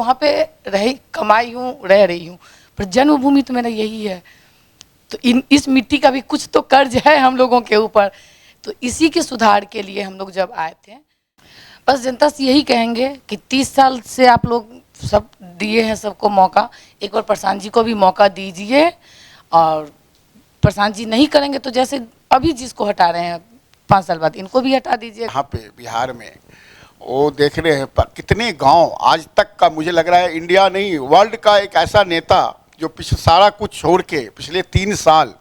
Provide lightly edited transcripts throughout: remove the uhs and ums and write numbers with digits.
वहाँ पे कमाई हूँ, रह रही हूँ, पर जन्मभूमि तो मेरा यही है। तो इस मिट्टी का भी कुछ तो कर्ज है हम लोगों के ऊपर। तो इसी के सुधार के लिए हम लोग जब आए थे, बस जनता से यही कहेंगे कि 30 साल से आप लोग सब दिए हैं सबको मौका, एक बार प्रशांत जी को भी मौका दीजिए। और प्रशांत जी नहीं करेंगे तो जैसे अभी जिसको हटा रहे हैं 5 साल बाद इनको भी हटा दीजिए। यहाँ पे बिहार में वो देख रहे हैं कितने गांव आज तक का, मुझे लग रहा है इंडिया नहीं वर्ल्ड का एक ऐसा नेता जो पिछले सारा कुछ छोड़ के पिछले 3 साल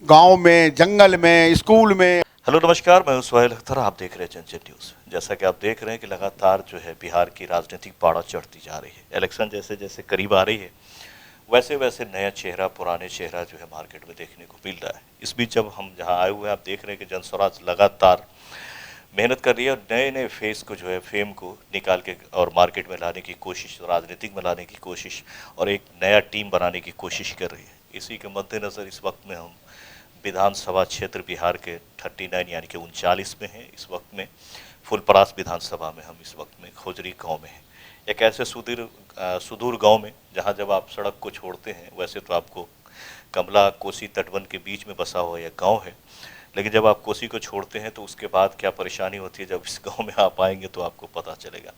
गांव में, जंगल में, स्कूल में। हेलो नमस्कार, मैं हूं सुहेल अख्तर, आप देख रहे हैं जनजन न्यूज़। जैसा कि आप देख रहे हैं कि लगातार जो है बिहार की राजनीतिक पाड़ा चढ़ती जा रही है। इलेक्शन जैसे जैसे करीब आ रही है वैसे वैसे नया चेहरा, पुराने चेहरा जो है मार्केट में देखने को मिल रहा है। इस बीच जब हम जहां आए हुए हैं, आप देख रहे हैं कि जनस्वराज लगातार मेहनत कर रही है और नए नए फेस को जो है फेम को निकाल के और मार्केट में लाने की कोशिश, राजनीतिक में लाने की कोशिश और एक नया टीम बनाने की कोशिश कर रही है। इसी के मद्देनज़र इस वक्त में हम विधानसभा क्षेत्र बिहार के 39 यानी कि 39 में हैं। इस वक्त में फुलपरास विधानसभा में हम इस वक्त में खोजरी गांव में हैं। एक ऐसे सुदूर गांव में जहां जब आप सड़क को छोड़ते हैं, वैसे तो आपको कमला कोसी तटबंध के बीच में बसा हुआ यह गांव है, लेकिन जब आप कोसी को छोड़ते हैं तो उसके बाद क्या परेशानी होती है, जब इस गांव में आप आएंगे तो आपको पता चलेगा।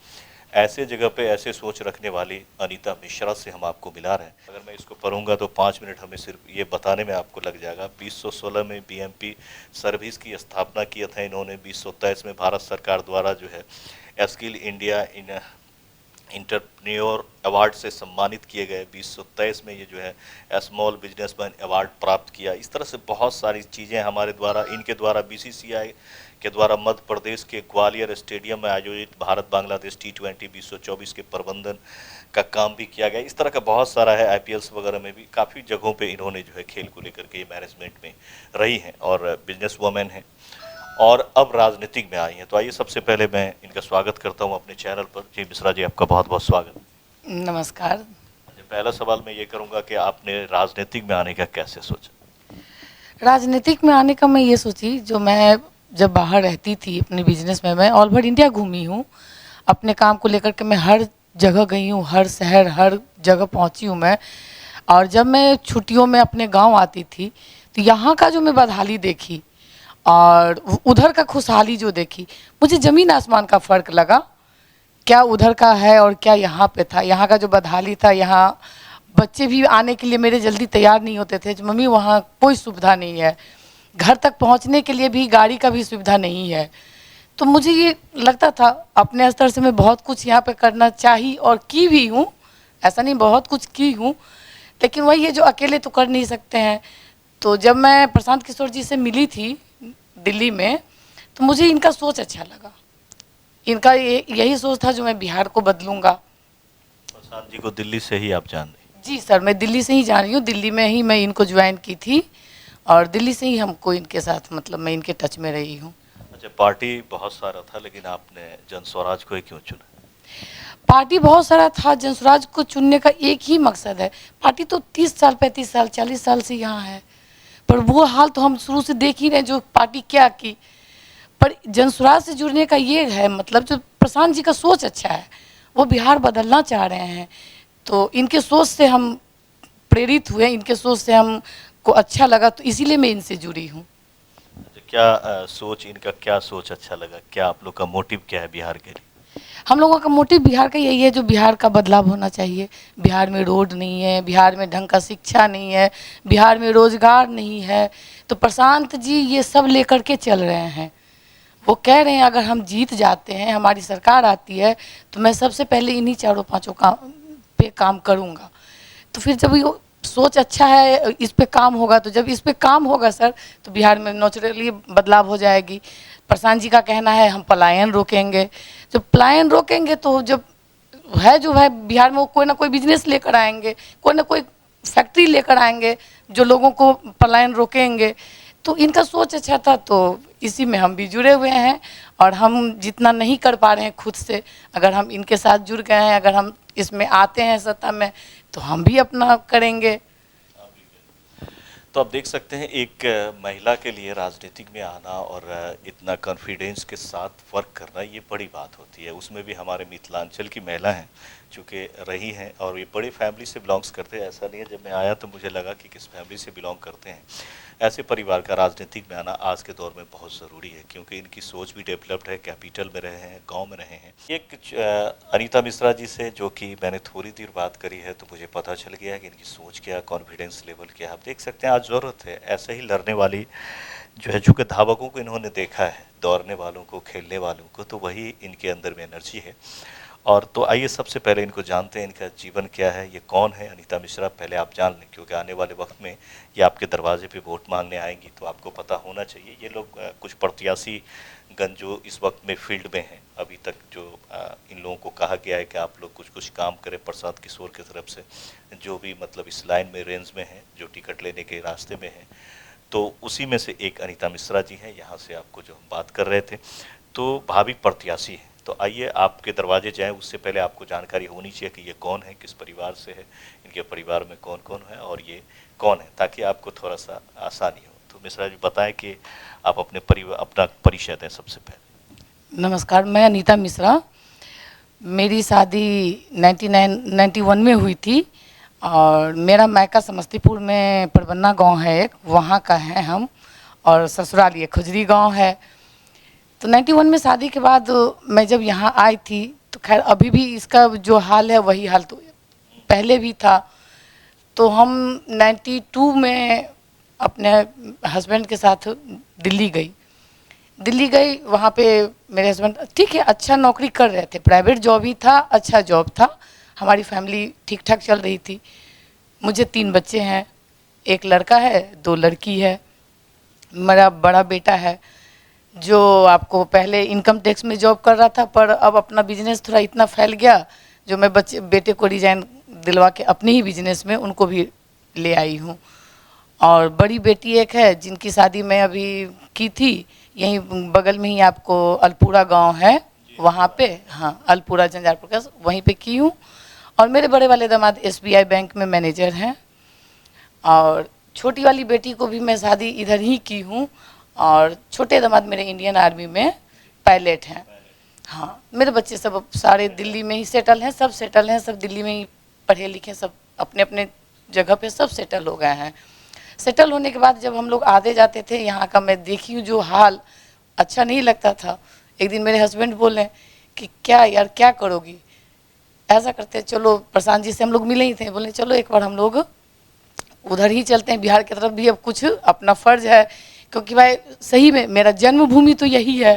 ऐसे जगह पे ऐसे सोच रखने वाली अनीता मिश्रा से हम आपको मिला रहे हैं। अगर मैं इसको पढ़ूंगा तो 5 मिनट हमें सिर्फ ये बताने में आपको लग जाएगा। 2016 में बीएमपी सर्विस की स्थापना किया था इन्होंने। 2023 में भारत सरकार द्वारा जो है स्किल इंडिया इंटरप्रेन्योर अवार्ड से सम्मानित किए गए। 2023 में ये जो है स्मॉल बिजनेसमैन अवार्ड प्राप्त किया। इस तरह से बहुत सारी चीज़ें हमारे द्वारा, इनके द्वारा बीसीसीआई के द्वारा मध्य प्रदेश के ग्वालियर स्टेडियम में आयोजित भारत बांग्लादेश T20 2024 के प्रबंधन का काम भी किया गया। इस तरह का बहुत सारा है। IPLs वगैरह में भी काफ़ी जगहों पे इन्होंने जो है खेल को लेकर के मैनेजमेंट में रही हैं और बिजनेस वुमेन हैं और अब राजनीतिक में आई हैं। तो आइए सबसे पहले मैं इनका स्वागत करता हूँ अपने चैनल पर। जी मिश्रा जी, आपका बहुत बहुत स्वागत। नमस्कार। पहला सवाल मैं ये करूँगा कि आपने राजनीतिक में आने का कैसे सोचा? राजनीतिक में आने का मैं ये सोची, जो मैं जब बाहर रहती थी अपने बिजनेस में, मैं ऑल ओवर इंडिया घूमी हूँ अपने काम को लेकर के। मैं हर जगह गई हूँ, हर शहर, हर जगह पहुँची हूँ मैं। और जब मैं छुट्टियों में अपने गांव आती थी तो यहाँ का जो मैं बदहाली देखी और उधर का खुशहाली जो देखी, मुझे ज़मीन आसमान का फ़र्क लगा। क्या उधर का है और क्या यहाँ पे था। यहाँ का जो बदहाली था, यहाँ बच्चे भी आने के लिए मेरे जल्दी तैयार नहीं होते थे। मम्मी वहाँ कोई सुविधा नहीं है, घर तक पहुँचने के लिए भी गाड़ी का भी सुविधा नहीं है। तो मुझे ये लगता था अपने स्तर से मैं बहुत कुछ यहाँ पे करना चाहिए और की भी हूँ, ऐसा नहीं, बहुत कुछ की हूँ, लेकिन वही है जो अकेले तो कर नहीं सकते हैं। तो जब मैं प्रशांत किशोर जी से मिली थी दिल्ली में, तो मुझे इनका सोच अच्छा लगा। इनका यही सोच था जो मैं बिहार को बदलूंगा। प्रशांत जी को दिल्ली से ही आप जान रही? जी सर, मैं दिल्ली से ही जा रही हूँ। दिल्ली में ही मैं इनको ज्वाइन की थी और दिल्ली से ही हमको इनके साथ, मतलब मैं इनके टच में रही हूँ। अच्छा, पार्टी बहुत सारा था लेकिन आपने जनस्वराज को ही क्यों चुना? पार्टी बहुत सारा था, जनस्वराज को चुनने का एक ही मकसद है। पार्टी तो 30 साल, 35 साल, 40 साल से यहाँ है, पर वो हाल तो हम शुरू से देख ही रहे जो पार्टी क्या की। पर जनस्वराज से जुड़ने का ये है मतलब, जो प्रशांत जी का सोच अच्छा है, वो बिहार बदलना चाह रहे हैं। तो इनके सोच से हम प्रेरित हुए, इनके सोच से हमको अच्छा लगा, तो इसीलिए मैं इनसे जुड़ी हूँ। अच्छा, क्या सोच, इनका क्या सोच अच्छा लगा? क्या आप लोग का मोटिव क्या है बिहार के लिए? हम लोगों का मोटिव बिहार का यही है, जो बिहार का बदलाव होना चाहिए। बिहार में रोड नहीं है, बिहार में ढंग का शिक्षा नहीं है, बिहार में रोजगार नहीं है। तो प्रशांत जी ये सब लेकर के चल रहे हैं। वो कह रहे हैं अगर हम जीत जाते हैं, हमारी सरकार आती है, तो मैं सबसे पहले इन्हीं चारों पांचों काम पे काम करूंगा। तो फिर जब ये सोच अच्छा है, इस पे काम होगा, तो जब इस पे काम होगा सर, तो बिहार में नेचुरली बदलाव हो जाएगी। प्रशांत जी का कहना है हम पलायन रोकेंगे। जब पलायन रोकेंगे तो जब है जो है बिहार में, वो कोई ना कोई बिजनेस लेकर आएंगे, कोई ना कोई फैक्ट्री लेकर आएंगे जो लोगों को पलायन रोकेंगे। तो इनका सोच अच्छा था, तो इसी में हम भी जुड़े हुए हैं। और हम जितना नहीं कर पा रहे हैं खुद से, अगर हम इनके साथ जुड़ गए हैं, अगर हम इसमें आते हैं सत्ता में, तो हम भी अपना करेंगे। तो आप देख सकते हैं एक महिला के लिए राजनीतिक में आना और इतना कॉन्फिडेंस के साथ वर्क करना, ये बड़ी बात होती है। उसमें भी हमारे मिथिलांचल की महिला हैं चूँकि रही हैं और ये बड़ी फैमिली से बिलोंग्स करते हैं। ऐसा नहीं है, जब मैं आया तो मुझे लगा कि किस फैमिली से बिलोंग करते हैं। ऐसे परिवार का राजनीतिक में आना आज के दौर में बहुत ज़रूरी है, क्योंकि इनकी सोच भी डेवलप्ड है, कैपिटल में रहे हैं, गांव में रहे हैं। एक अनीता मिश्रा जी से जो कि मैंने थोड़ी देर बात करी है, तो मुझे पता चल गया है कि इनकी सोच क्या, कॉन्फिडेंस लेवल क्या। आप देख सकते हैं आज ज़रूरत है ऐसे ही लड़ने वाली जो है, चूँकि धावकों को इन्होंने देखा है, दौड़ने वालों को, खेलने वालों को, तो वही इनके अंदर में एनर्जी है। और तो आइए सबसे पहले इनको जानते हैं, इनका जीवन क्या है, ये कौन है अनीता मिश्रा, पहले आप जान लें, क्योंकि आने वाले वक्त में ये आपके दरवाजे पे वोट मांगने आएंगी, तो आपको पता होना चाहिए। ये लोग कुछ प्रत्याशी गण जो इस वक्त में फील्ड में हैं, अभी तक जो इन लोगों को कहा गया है कि आप लोग कुछ कुछ काम करें प्रशांत किशोर की तरफ से, जो भी मतलब इस लाइन में, रेंज में हैं, जो टिकट लेने के रास्ते में हैं, तो उसी में से एक अनीता मिश्रा जी हैं। यहाँ से आपको जो हम बात कर रहे थे, तो भावी प्रत्याशी हैं। तो आइए आपके दरवाजे जाएं, उससे पहले आपको जानकारी होनी चाहिए कि ये कौन है, किस परिवार से है, इनके परिवार में कौन कौन है और ये कौन है, ताकि आपको थोड़ा सा आसानी हो। तो मिश्रा जी बताएं कि आप अपने परिवार, अपना परिचय दें सबसे पहले। नमस्कार, मैं अनीता मिश्रा। मेरी शादी 91 में हुई थी और मेरा मायका समस्तीपुर में परबन्ना गांव है एक, वहाँ का है हम, और ससुराल ये खुजरी गांव है। तो 91 में शादी के बाद मैं जब यहाँ आई थी, तो खैर अभी भी इसका जो हाल है वही हाल तो पहले भी था। तो हम 92 में अपने हस्बैंड के साथ दिल्ली गई। वहाँ पे मेरे हस्बैंड ठीक है, अच्छा नौकरी कर रहे थे, प्राइवेट जॉब ही था, अच्छा जॉब था, हमारी फैमिली ठीक ठाक चल रही थी। मुझे 3 बच्चे हैं, एक लड़का है, 2 लड़की है। मेरा बड़ा बेटा है जो आपको पहले इनकम टैक्स में जॉब कर रहा था, पर अब अपना बिजनेस थोड़ा इतना फैल गया, जो मैं बेटे को रिजाइन दिलवा के अपने ही बिजनेस में उनको भी ले आई हूँ। और बड़ी बेटी एक है जिनकी शादी मैं अभी की थी, यहीं बगल में ही आपको अल्पुरा गांव है, वहाँ पे, हाँ अल्पुरा झंझारपुर का, वहीं पे की हूँ। और मेरे बड़े वाले दामाद SBI बैंक में मैनेजर हैं। और छोटी वाली बेटी को भी मैं शादी इधर ही की हूँ, और छोटे दामाद मेरे इंडियन आर्मी में पायलट हैं। हाँ, मेरे बच्चे सब सारे दिल्ली में ही सेटल हैं, सब सेटल हैं, सब दिल्ली में ही पढ़े लिखे, सब अपने अपने जगह पे सब सेटल हो गए हैं। सेटल होने के बाद जब हम लोग आते जाते थे, यहाँ का मैं देखी हूँ जो हाल, अच्छा नहीं लगता था। एक दिन मेरे हस्बैंड बोले कि क्या यार क्या करोगी, ऐसा करते चलो, प्रशांत जी से हम लोग मिले ही थे, बोले चलो एक बार हम लोग उधर ही चलते हैं, बिहार की तरफ भी अब कुछ अपना फ़र्ज है, क्योंकि भाई सही में मेरा जन्मभूमि तो यही है।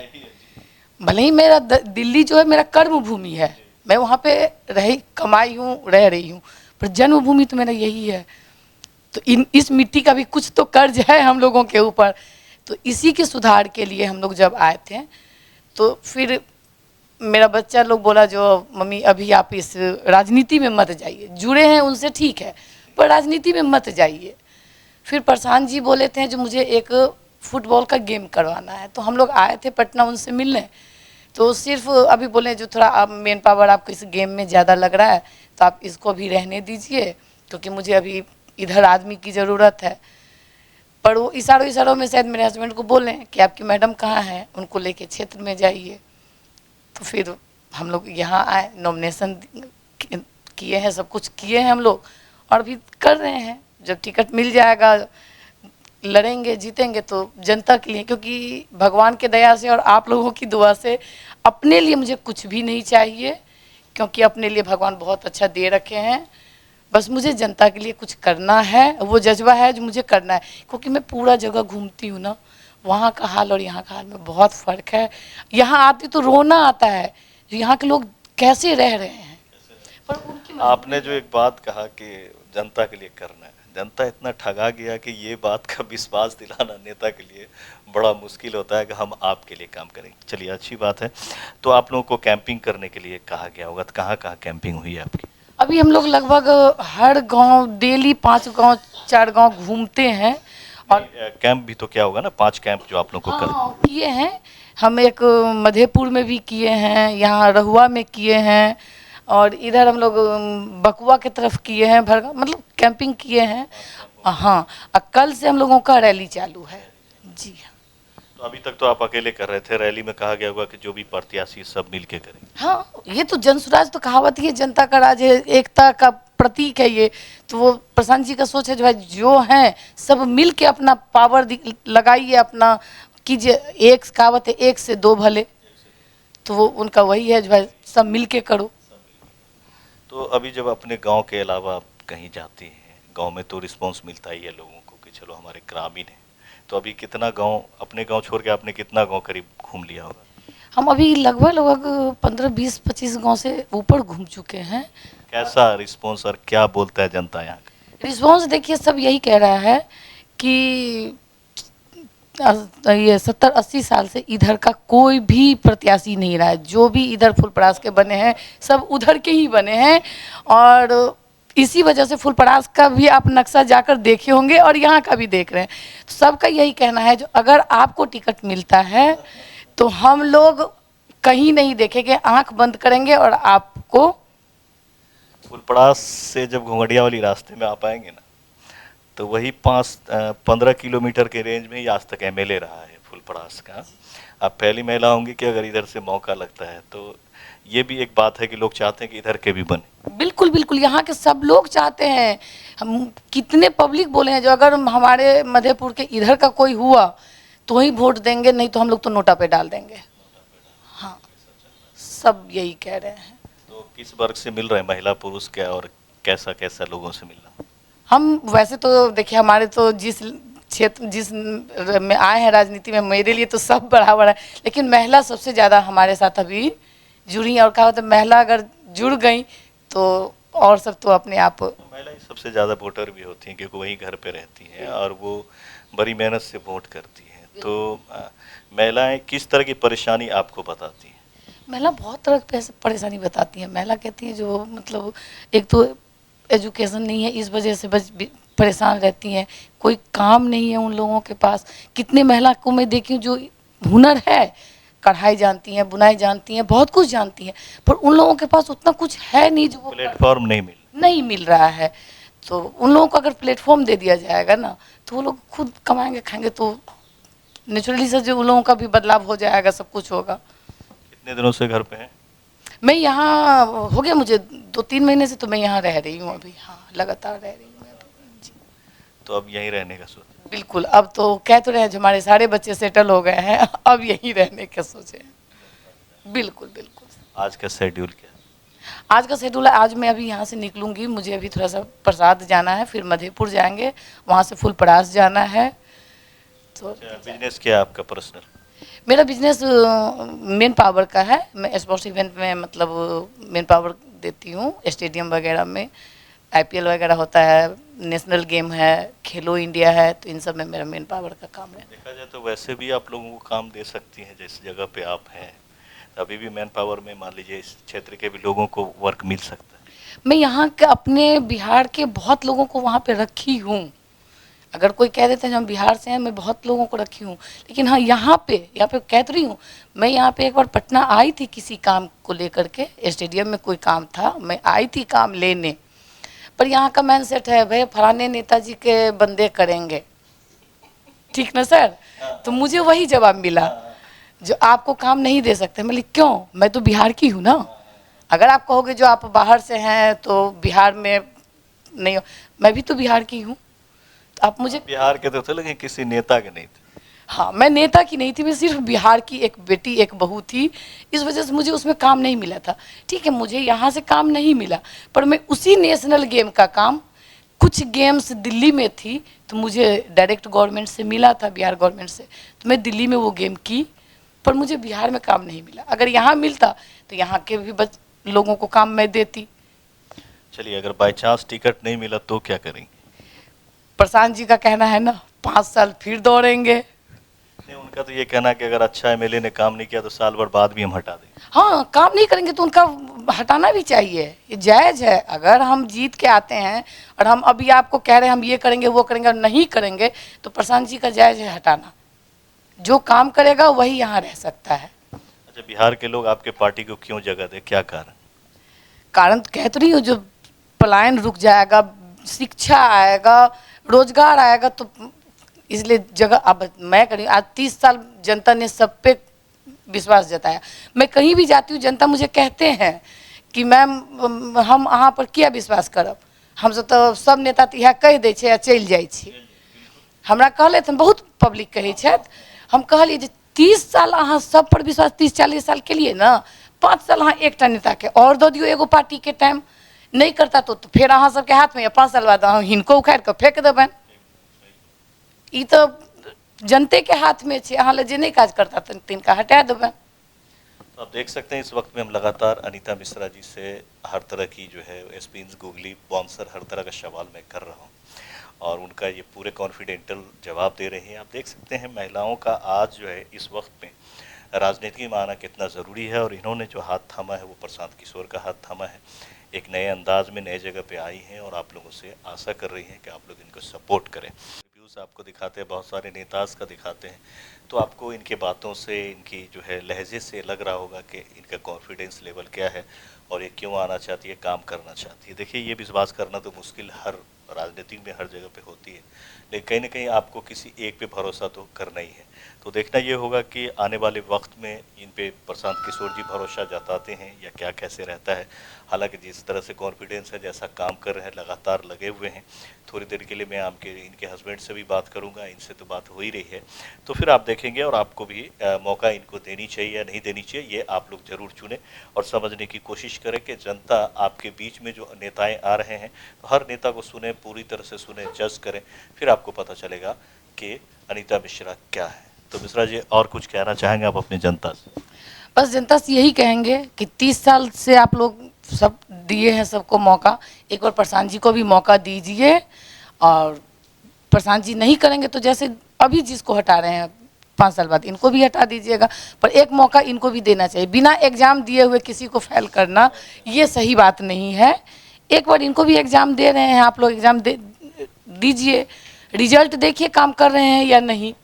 भले ही मेरा दिल्ली जो है मेरा कर्म भूमि है, मैं वहाँ पे रही कमाई हूँ, रह रही हूँ, पर जन्मभूमि तो मेरा यही है। तो इस मिट्टी का भी कुछ तो कर्ज है हम लोगों के ऊपर। तो इसी के सुधार के लिए हम लोग जब आए थे, तो फिर मेरा बच्चा लोग बोला जो मम्मी अभी आप इस राजनीति में मत जाइए, जुड़े हैं उनसे ठीक है, पर राजनीति में मत जाइए। फिर प्रशांत जी बोले थे जो मुझे एक फुटबॉल का गेम करवाना है, तो हम लोग आए थे पटना उनसे मिलने। तो सिर्फ अभी बोले जो थोड़ा अब मेन पावर आपको इस गेम में ज़्यादा लग रहा है, तो आप इसको भी रहने दीजिए, क्योंकि मुझे अभी इधर आदमी की ज़रूरत है। पर वो इशारों में शायद मेरे हस्बैंड को बोले कि आपकी मैडम कहाँ हैं, उनको लेके क्षेत्र में जाइए। तो फिर हम लोग यहाँ आए, नॉमिनेशन किए हैं, सब कुछ किए हैं हम लोग, और भी कर रहे हैं। जब टिकट मिल जाएगा, लड़ेंगे, जीतेंगे तो जनता के लिए, क्योंकि भगवान के दया से और आप लोगों की दुआ से अपने लिए मुझे कुछ भी नहीं चाहिए, क्योंकि अपने लिए भगवान बहुत अच्छा दे रखे हैं। बस मुझे जनता के लिए कुछ करना है, वो जज्बा है जो मुझे करना है। क्योंकि मैं पूरा जगह घूमती हूँ ना, वहाँ का हाल और यहाँ का हाल में बहुत फ़र्क है। यहाँ आती तो रोना आता है, यहाँ के लोग कैसे रह रहे हैं। पर उनकी आपने जो एक बात कहा कि जनता के लिए करना है, जनता इतना ठगा गया कि ये बात का विश्वास दिलाना नेता के लिए बड़ा मुश्किल होता है कि हम आपके लिए काम करेंगे। चलिए अच्छी बात है। तो आप लोगों को कैंपिंग करने के लिए कहा गया होगा, तो कहाँ कहाँ कैंपिंग हुई है आपकी? अभी हम लोग लगभग हर गांव डेली 5 गांव 4 गांव घूमते हैं। और कैंप भी तो क्या होगा ना, 5 कैंप जो आप लोग को कर किए हैं। हम एक मधेपुर में भी किए हैं, यहाँ रहुआ में किए हैं, और इधर हम लोग बकुआ की तरफ किए हैं, मतलब कैंपिंग किए हैं। हाँ, कल से हम लोगों का रैली चालू है। जी हाँ। तो तो अभी तक तो आप अकेले कर रहे थे, रैली में कहा गया होगा कि जो भी प्रत्याशी सब मिल के करें। हाँ, ये तो जनसुराज तो कहावत ही है, जनता का राज है, एकता का प्रतीक है ये। तो वो प्रशांत जी का सोच है जो भाई जो हैं सब मिल के अपना पावर लगाइए, अपना कीजिए। एक कहावत है, एक से दो भले, तो वो उनका वही है जो भाई सब मिल के करो। तो अभी जब अपने गांव के अलावा आप कहीं जाती हैं, गांव में तो रिस्पांस मिलता ही है लोगों को कि चलो हमारे ग्रामीण हैं, तो अभी कितना गांव, अपने गांव छोड़ के आपने कितना गांव करीब घूम लिया होगा? हम अभी लगभग 15-20-25 गांव से ऊपर घूम चुके हैं। कैसा रिस्पांस और क्या बोलता है जनता यहाँ का? रिस्पॉन्स देखिए, सब यही कह रहा है कि ये 70-80 साल से इधर का कोई भी प्रत्याशी नहीं रहा है। जो भी इधर फुलपरास के बने हैं सब उधर के ही बने हैं, और इसी वजह से फुलपरास का भी आप नक्शा जाकर देखे होंगे और यहाँ का भी देख रहे हैं। तो सबका यही कहना है जो अगर आपको टिकट मिलता है तो हम लोग कहीं नहीं देखेंगे, आंख बंद करेंगे और आपको। फुलपड़ास से जब घोंगड़िया वाली रास्ते में आप आएंगे ना, तो वही 15 किलोमीटर के रेंज में ही आज तक एमएलए रहा है फुलपड़ास का। आप पहली महिला होंगी कि अगर इधर से मौका लगता है, तो ये भी एक बात है कि लोग चाहते हैं कि इधर के भी बने। बिल्कुल बिल्कुल, यहाँ के सब लोग चाहते हैं। हम कितने पब्लिक बोले हैं जो अगर हमारे मधेपुर के इधर का कोई हुआ तो ही वोट देंगे, नहीं तो हम लोग तो नोटा पे डाल देंगे। हाँ, सब यही कह रहे हैं। तो किस वर्ग से मिल रहे हैं, महिला पुरुष क्या, और कैसा कैसा लोगों से मिलना? हम वैसे तो देखिए, हमारे तो जिस क्षेत्र जिस में आए हैं राजनीति में, मेरे लिए तो सब बराबर है, लेकिन महिला सबसे ज़्यादा हमारे साथ अभी जुड़ी हैं। और कहा होता है महिला अगर जुड़ गई तो और सब तो अपने आप। महिलाएं सबसे ज़्यादा वोटर भी होती हैं क्योंकि वही घर पे रहती हैं और वो बड़ी मेहनत से वोट करती हैं। तो महिलाएं किस तरह की परेशानी आपको बताती हैं? महिला बहुत तरह की परेशानी बताती हैं। महिला कहती हैं जो मतलब एक तो एजुकेशन नहीं है, इस वजह से बस परेशान रहती हैं। कोई काम नहीं है उन लोगों के पास। कितने महिला को मैं देखी हूँ जो हुनर है, कढ़ाई जानती हैं, बुनाई जानती हैं, बहुत कुछ जानती हैं, पर उन लोगों के पास उतना कुछ है नहीं जो प्लेटफॉर्म नहीं मिल रहा है। तो उन लोगों को अगर प्लेटफॉर्म दे दिया जाएगा ना, तो वो लोग खुद कमाएंगे खाएंगे, तो नेचुरली से जो उन लोगों का भी बदलाव हो जाएगा, सब कुछ होगा। कितने दिनों से घर पे हैं? मैं यहाँ हो गया मुझे 2-3 महीने से, तो मैं यहाँ रह रही हूँ अभी। हाँ, लगातार रह रही हूँ अभी जी। तो अब यहीं रहने का सोच? बिल्कुल, अब तो कह तो रहे हैं हमारे सारे बच्चे सेटल हो गए हैं, अब यहीं रहने का सोचे हैं। बिल्कुल बिल्कुल। आज का शेड्यूल क्या? आज का शेड्यूल है, आज मैं अभी यहाँ से निकलूंगी, मुझे अभी थोड़ा सा प्रसाद जाना है, फिर मधेपुर जाएंगे, वहाँ से फुलपरास जाना है। तो बिजनेस क्या है आपका पर्सनल? मेरा बिजनेस मेन पावर का है। मैं स्पोर्ट्स इवेंट में मतलब मेन पावर देती हूँ, स्टेडियम वगैरह में आईपीएल वगैरह होता है, नेशनल गेम है, खेलो इंडिया है, तो इन सब में मेरा मेन पावर का काम है। देखा जाए तो वैसे भी आप लोगों को काम दे सकती हैं, जिस जगह पे आप हैं अभी भी मैन पावर में मान लीजिए इस क्षेत्र के भी लोगों को वर्क मिल सकता है। मैं यहाँ के अपने बिहार के बहुत लोगों को वहाँ पे रखी हूँ। अगर कोई कह देते हैं हम बिहार से हैं, मैं बहुत लोगों को रखी हूँ। लेकिन हाँ, यहाँ पे कह तो रही हूँ, मैं यहाँ पे एक बार पटना आई थी किसी काम को लेकर के, स्टेडियम में कोई काम था, मैं आई थी काम लेने, पर यहाँ का माइंड सेट है भाई फलाने नेताजी के बंदे करेंगे, ठीक ना सर। तो मुझे वही जवाब मिला जो आपको काम नहीं दे सकते। मैं क्यों, मैं तो बिहार की हूँ ना। अगर आप कहोगे जो आप बाहर से हैं तो बिहार में नहीं हो, मैं भी तो बिहार की हूँ। तो आप मुझे बिहार के तो थे लेकिन किसी नेता के नहीं थे। हाँ, मैं नेता की नहीं थी, मैं सिर्फ बिहार की एक बेटी, एक बहू थी। इस वजह से मुझे उसमें काम नहीं मिला था। ठीक है, मुझे यहाँ से काम नहीं मिला, पर मैं उसी नेशनल गेम का काम, कुछ गेम्स दिल्ली में थी तो मुझे डायरेक्ट गवर्नमेंट से मिला था, बिहार गवर्नमेंट से, तो मैं दिल्ली में वो गेम की, पर मुझे बिहार में काम नहीं मिला। अगर यहाँ मिलता तो यहाँ के भी लोगों को काम मैं देती। चलिए, अगर बाई चांस टिकट नहीं मिला तो क्या करेंगे? प्रशांत जी का कहना है ना 5 साल फिर दौड़ेंगे। नहीं, उनका तो ये कहना है कि अगर अच्छा एमएलए ने काम नहीं किया तो साल भर बाद भी हम हटा देंगे। हाँ, काम नहीं करेंगे तो उनका हटाना भी चाहिए, ये जायज़ है। अगर हम जीत के आते हैं और हम अभी आपको कह रहे हैं हम ये करेंगे वो करेंगे और नहीं करेंगे, तो प्रशांत जी का जायज़ है हटाना। जो काम करेगा वही यहाँ रह सकता है। अच्छा, बिहार के लोग आपके पार्टी को क्यों जगह दे, क्या कारण? कारण तो कह तो रही हूँ, जो पलायन रुक जाएगा, शिक्षा आएगा, रोजगार आएगा, तो इसलिए जगह अब मैं करी आज 30 साल जनता ने सब पे विश्वास जताया। मैं कहीं भी जाती हूँ जनता मुझे कहते हैं कि मैम हम अहाँ पर किया विश्वास करब, हमसब तो सब नेता तो इएह कहि दै छै आ चलि जाइ छी। हमरा कहलथि बहुत पब्लिक कहै छथि, हम कहलिए जे 30 साल अहाँ सब पर विश्वास 30-40 साल के लिए ना, 5 साल अहाँ एकटा नेता के और दऽ दियौ एगो पार्टी के टाइम, नहीं करता तो फिर अहाँ सबके हाथ में 5 साल बाद अहाँ हिनको उखाड़ के फेंक देबनि। ई तो जनते के हाथ में छै, अहाँ ले जे नहीं काज करता तिनका हटा देबनि। तो आप देख सकते हैं इस वक्त में हम लगातार अनीता मिश्रा जी से हर तरह की जो है स्पिन्स, गूगली, बॉन्सर, हर तरह का सवाल मैं कर रहा हूँ और उनका ये पूरे कॉन्फिडेंटल जवाब दे रहे हैं। आप देख सकते हैं महिलाओं का आज जो है इस वक्त में राजनीति में आना कितना ज़रूरी है और इन्होंने जो हाथ थामा है वो प्रशांत किशोर का हाथ थामा है। एक नए अंदाज में नए जगह पे आई हैं और आप लोगों से आशा कर रही हैं कि आप लोग इनको सपोर्ट करें। रिव्यूज़ आपको दिखाते हैं, बहुत सारे नेताज का दिखाते हैं, तो आपको इनके बातों से, इनकी जो है लहजे से लग रहा होगा कि इनका कॉन्फिडेंस लेवल क्या है और ये क्यों आना चाहती है, काम करना चाहती है। देखिए ये विश्वास करना तो मुश्किल हर राजनीति में हर जगह पे होती है, लेकिन कहीं ना कहीं आपको किसी एक पे भरोसा तो करना ही है। तो देखना ये होगा कि आने वाले वक्त में इन पे प्रशांत किशोर जी भरोसा जताते हैं या क्या कैसे रहता है। हालांकि जिस तरह से कॉन्फिडेंस है, जैसा काम कर रहे हैं, लगातार लगे हुए हैं। थोड़ी देर के लिए मैं इनके हस्बैंड से भी बात करूंगा, इनसे तो बात हो ही रही है, तो फिर आप देखेंगे और आपको भी मौका इनको देनी चाहिए या नहीं देनी चाहिए, ये आप लोग ज़रूर चुनें और समझने की कोशिश करें कि जनता आपके बीच में जो नेताएं आ रहे हैं, तो हर नेता को सुने, पूरी तरह से सुने, जज करें, फिर आपको पता चलेगा कि अनीता मिश्रा क्या है। तो मिश्रा जी और कुछ कहना चाहेंगे आप अपनी जनता से? बस जनता से यही कहेंगे कि 30 साल से आप लोग सब दिए हैं सबको मौका, एक बार प्रशांत जी को भी मौका दीजिए और प्रशांत जी नहीं करेंगे तो जैसे अभी जिसको हटा रहे हैं 5 साल बाद इनको भी हटा दीजिएगा, पर एक मौका इनको भी देना चाहिए। बिना एग्ज़ाम दिए हुए किसी को फेल करना ये सही बात नहीं है। एक बार इनको भी एग्ज़ाम दे रहे हैं आप लोग, एग्ज़ाम दीजिए, रिजल्ट देखिए काम कर रहे हैं या नहीं।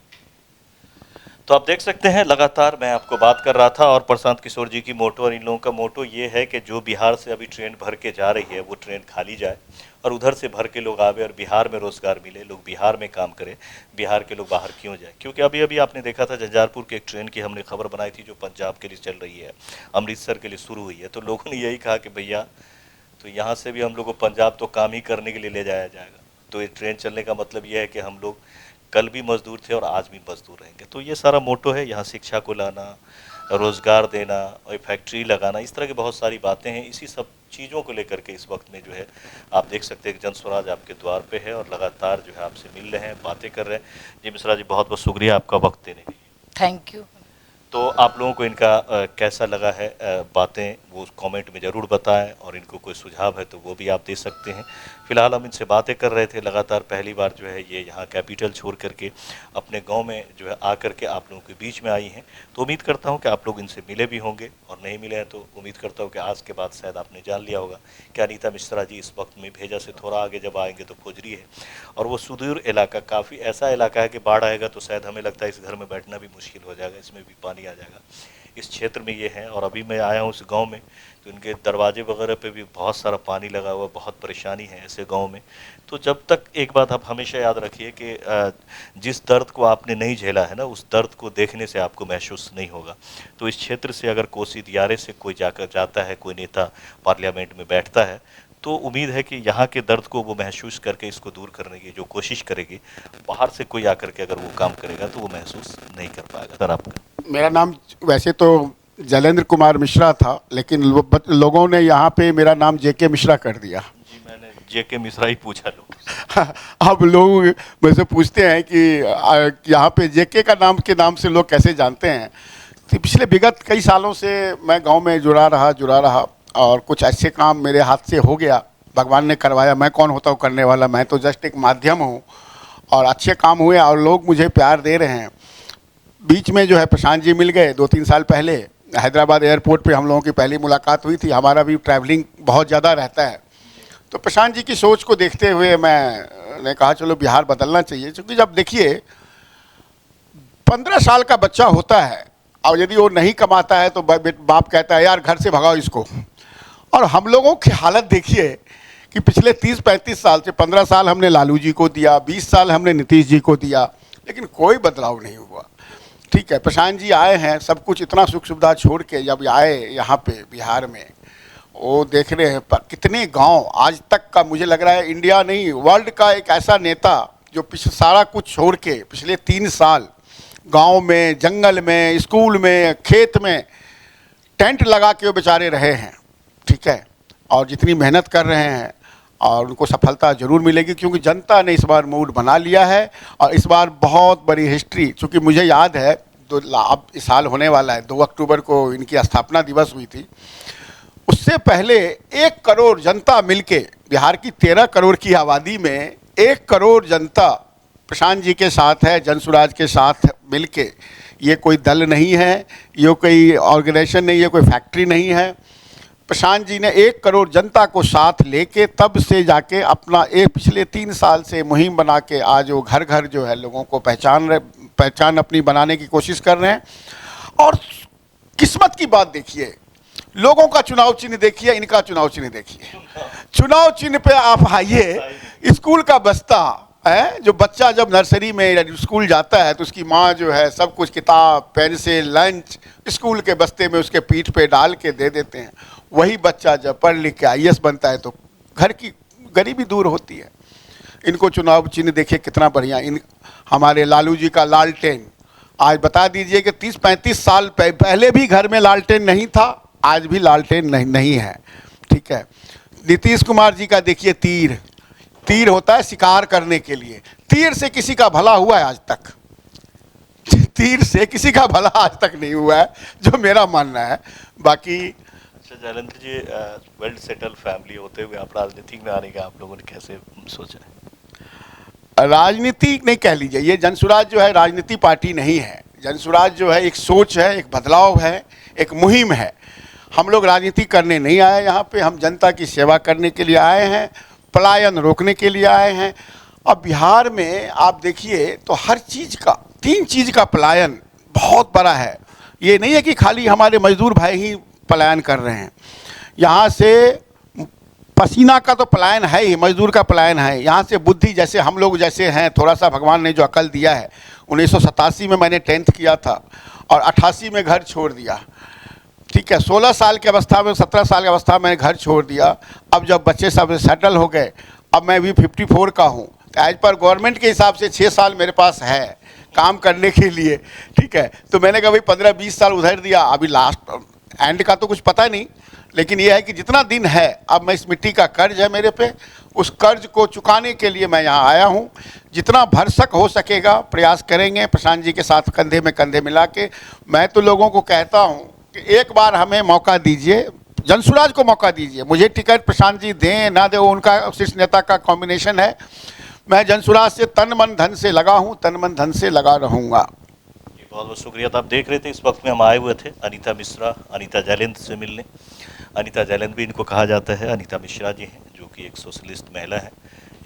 तो आप देख सकते हैं लगातार मैं आपको बात कर रहा था और प्रशांत किशोर जी की मोटो और इन लोगों का मोटो ये है कि जो बिहार से अभी ट्रेन भर के जा रही है वो ट्रेन खाली जाए और उधर से भर के लोग आवे और बिहार में रोजगार मिले, लोग बिहार में काम करें। बिहार के लोग बाहर क्यों जाए? क्योंकि अभी अभी आपने देखा था झंझारपुर के एक ट्रेन की हमने खबर बनाई थी जो पंजाब के लिए चल रही है, अमृतसर के लिए शुरू हुई है, तो लोगों ने यही कहा कि भैया तो यहाँ से भी हम लोग को पंजाब तो काम ही करने के लिए ले जाया जाएगा। तो ये ट्रेन चलने का मतलब यह है कि हम लोग कल भी मजदूर थे और आज भी मजदूर रहेंगे। तो ये सारा मोटो है, यहाँ शिक्षा को लाना, रोज़गार देना और फैक्ट्री लगाना, इस तरह की बहुत सारी बातें हैं। इसी सब चीज़ों को लेकर के इस वक्त में जो है आप देख सकते हैं कि जन स्वराज आपके द्वार पे है और लगातार जो है आपसे मिल रहे हैं, बातें कर रहे हैं। जी मिश्रा जी बहुत बहुत शुक्रिया आपका वक्त देने के लिए। Thank you. तो आप लोगों को इनका कैसा लगा है बातें वो कमेंट में ज़रूर बताएं और इनको कोई सुझाव है तो वो भी आप दे सकते हैं। फिलहाल हम इनसे बातें कर रहे थे, लगातार पहली बार जो है ये यहाँ कैपिटल छोड़ करके अपने गांव में जो है आकर के आप लोगों के बीच में आई हैं। तो उम्मीद करता हूँ कि आप लोग इनसे मिले भी होंगे और नहीं मिले हैं तो उम्मीद करता हूँ कि आज के बाद शायद आपने जान लिया होगा कि अनीता मिश्रा जी इस वक्त में भेजा से थोड़ा आगे जब आएंगे तो फुजरी है और वो सुदूर इलाका, काफ़ी ऐसा इलाका है कि बाढ़ आएगा तो शायद हमें लगता है इस घर में बैठना भी मुश्किल हो जाएगा, इसमें भी पानी आ जाएगा। इस क्षेत्र में ये हैं और अभी मैं आया हूँ इस गांव में तो इनके दरवाजे वगैरह पे भी बहुत सारा पानी लगा हुआ, बहुत परेशानी है ऐसे गांव में। तो जब तक एक बात आप हमेशा याद रखिए कि जिस दर्द को आपने नहीं झेला है ना, उस दर्द को देखने से आपको महसूस नहीं होगा। तो इस क्षेत्र से अगर कोसी दियारे से कोई जाता है, कोई नेता पार्लियामेंट में बैठता है तो उम्मीद है कि यहाँ के दर्द को वो महसूस करके इसको दूर करने की जो कोशिश करेगी, बाहर से कोई आकर के अगर वो काम करेगा तो वो महसूस नहीं कर पाएगा। सर आपका? मेरा नाम वैसे तो जलेंद्र कुमार मिश्रा था, लेकिन लोगों ने यहाँ पे मेरा नाम जेके मिश्रा कर दिया। जी मैंने जेके मिश्रा ही पूछा लोग। अब लोग मुझसे पूछते हैं कि यहाँ पे जेके का नाम के नाम से लोग कैसे जानते हैं। तो पिछले विगत कई सालों से मैं गांव में जुड़ा रहा और कुछ ऐसे काम मेरे हाथ से हो गया, भगवान ने करवाया। मैं कौन होता हूँ करने वाला, मैं तो जस्ट एक माध्यम हूँ और अच्छे काम हुए और लोग मुझे प्यार दे रहे हैं। बीच में जो है प्रशांत जी मिल गए 2-3 साल पहले, हैदराबाद एयरपोर्ट पे हम लोगों की पहली मुलाकात हुई थी। हमारा भी ट्रैवलिंग बहुत ज़्यादा रहता है, तो प्रशांत जी की सोच को देखते हुए मैंने कहा चलो बिहार बदलना चाहिए। क्योंकि जब देखिए 15 साल का बच्चा होता है और यदि वो नहीं कमाता है तो बाप कहता है यार घर से भगाओ इसको। और हम लोगों की हालत देखिए कि पिछले 30-35 साल से 15 साल हमने लालू जी को दिया, 20 साल हमने नीतीश जी को दिया, लेकिन कोई बदलाव नहीं हुआ। ठीक है, प्रशांत जी आए हैं, सब कुछ इतना सुख सुविधा छोड़ के जब आए यहाँ पे बिहार में, वो देख रहे हैं कितने गांव, आज तक का मुझे लग रहा है इंडिया नहीं वर्ल्ड का एक ऐसा नेता जो पिछले सारा कुछ छोड़ के पिछले 3 साल गांव में, जंगल में, स्कूल में, खेत में टेंट लगा के वो बेचारे रहे हैं। ठीक है, और जितनी मेहनत कर रहे हैं और उनको सफलता जरूर मिलेगी, क्योंकि जनता ने इस बार मूड बना लिया है। और इस बार बहुत बड़ी हिस्ट्री, चूँकि मुझे याद है अब इस साल होने वाला है, 2 अक्टूबर को इनकी स्थापना दिवस हुई थी, उससे पहले 1 करोड़ जनता मिलके, बिहार की 13 करोड़ की आबादी में 1 करोड़ जनता प्रशांत जी के साथ है, जनसुराज के साथ मिलके। ये कोई दल नहीं है, ये कोई ऑर्गेनाइजेशन नहीं है, कोई फैक्ट्री नहीं है। प्रशांत जी ने 1 करोड़ जनता को साथ लेके तब से जाके अपना पिछले 3 साल से मुहिम बना के आज वो घर घर जो है लोगों को पहचान अपनी बनाने की कोशिश कर रहे हैं। और किस्मत की बात देखिए, लोगों का चुनाव चिन्ह देखिए, इनका चुनाव चिन्ह देखिए। चुनाव चिन्ह पे आप आइए, स्कूल का बस्ता है, जो बच्चा जब नर्सरी में स्कूल जाता है तो उसकी माँ जो है सब कुछ किताब, पेंसिल, लंच स्कूल के बस्ते में उसके पीठ पे डाल के दे देते हैं। वही बच्चा जब पढ़ लिख के IAS बनता है तो घर की गरीबी दूर होती है। इनको चुनाव चिन्ह देखिए कितना बढ़िया, हमारे लालू जी का लालटेन। आज बता दीजिए कि 30-35 साल पहले भी घर में लालटेन नहीं था, आज भी लालटेन नहीं है। ठीक है, नीतीश कुमार जी का देखिए तीर होता है शिकार करने के लिए, तीर से किसी का भला हुआ है आज तक? तीर से किसी का भला आज तक नहीं हुआ है, जो मेरा मानना है। बाकी अच्छा जैलेंद्र जी, वेल सेटल फैमिली होते हुए आप राजनीति में आने का आप लोगों ने कैसे सोचा है? राजनीति नहीं कह लीजिए, ये जनसुराज जो है राजनीति पार्टी नहीं है। जनसुराज जो है एक सोच है, एक बदलाव है, एक मुहिम है। हम लोग राजनीति करने नहीं आए यहाँ पे, हम जनता की सेवा करने के लिए आए हैं, पलायन रोकने के लिए आए हैं। अब बिहार में आप देखिए तो हर चीज़ का, 3 चीज़ का पलायन बहुत बड़ा है। ये नहीं है कि खाली हमारे मजदूर भाई ही पलायन कर रहे हैं, यहाँ से पसीना का तो पलायन है ही, मजदूर का पलायन है। यहाँ से बुद्धि, जैसे हम लोग जैसे हैं, थोड़ा सा भगवान ने जो अकल दिया है, 1987 में मैंने 10th किया था और 88 में घर छोड़ दिया। ठीक है, 16 साल की अवस्था में, 17 साल की अवस्था में मैंने घर छोड़ दिया। अब जब बच्चे सब सेटल हो गए, अब मैं भी 54 का हूँ, एज पर गवर्नमेंट के हिसाब से 6 साल मेरे पास है काम करने के लिए। ठीक है, तो मैंने कहा भाई 15-20 साल उधर दिया, अभी लास्ट एंड का तो कुछ पता नहीं, लेकिन ये है कि जितना दिन है, अब मैं इस मिट्टी का कर्ज है मेरे पे, उस कर्ज को चुकाने के लिए मैं यहाँ आया हूँ। जितना भरसक हो सकेगा प्रयास करेंगे, प्रशांत जी के साथ कंधे में कंधे मिला के। मैं तो लोगों को कहता हूँ कि एक बार हमें मौका दीजिए, जनसुराज को मौका दीजिए। मुझे टिकट प्रशांत जी दें ना दें, उनका शीर्ष नेता का कॉम्बिनेशन है। मैं जनसुराज से तन मन धन से लगा हूँ, तन मन धन से लगा रहूँगा। बहुत बहुत शुक्रिया। तो आप देख रहे थे, इस वक्त में हम आए हुए थे अनीता मिश्रा, अनीता जैलेंद्र से मिलने। अनीता जैलेंद्र भी इनको कहा जाता है। अनीता मिश्रा जी हैं जो कि एक सोशलिस्ट महिला है,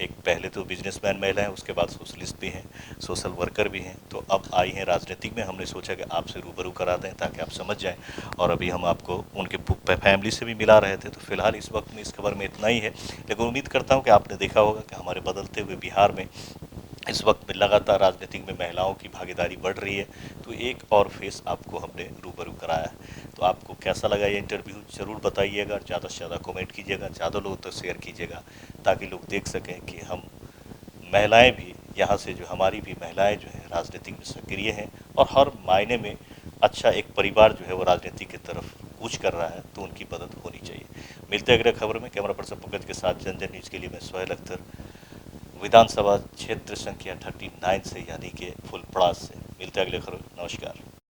एक पहले तो बिजनेसमैन महिला है, उसके बाद सोशलिस्ट भी हैं, सोशल वर्कर भी हैं। तो अब आई हैं राजनीति में। हमने सोचा कि आपसे रूबरू करा दें ताकि आप समझ जाएं। और अभी हम आपको उनके फैमिली से भी मिला रहे थे। तो फिलहाल इस वक्त में इस खबर में इतना ही है, लेकिन उम्मीद करता हूँ कि आपने देखा होगा कि हमारे बदलते हुए बिहार में इस वक्त में लगातार राजनीति में महिलाओं की भागीदारी बढ़ रही है। तो एक और फेस आपको हमने रूबरू कराया है। तो आपको कैसा लगा ये इंटरव्यू ज़रूर बताइएगा, ज़्यादा से ज़्यादा कमेंट कीजिएगा, ज़्यादा लोगों तक शेयर कीजिएगा, ताकि लोग देख सकें कि हम महिलाएं भी, यहाँ से जो हमारी भी महिलाएं जो हैं राजनीति में सक्रिय हैं और हर मायने में अच्छा एक परिवार जो है वो राजनीति की तरफ कूच कर रहा है। तो उनकी मदद होनी चाहिए। मिलते हैं अगले खबर में। कैमरा पर्सन पंकज के साथ जन न्यूज़ के लिए मैं सोहेल अख्तर, विधानसभा क्षेत्र संख्या 39 से, यानी कि फुलपड़ास से। मिलते हैं अगले खबर। नमस्कार।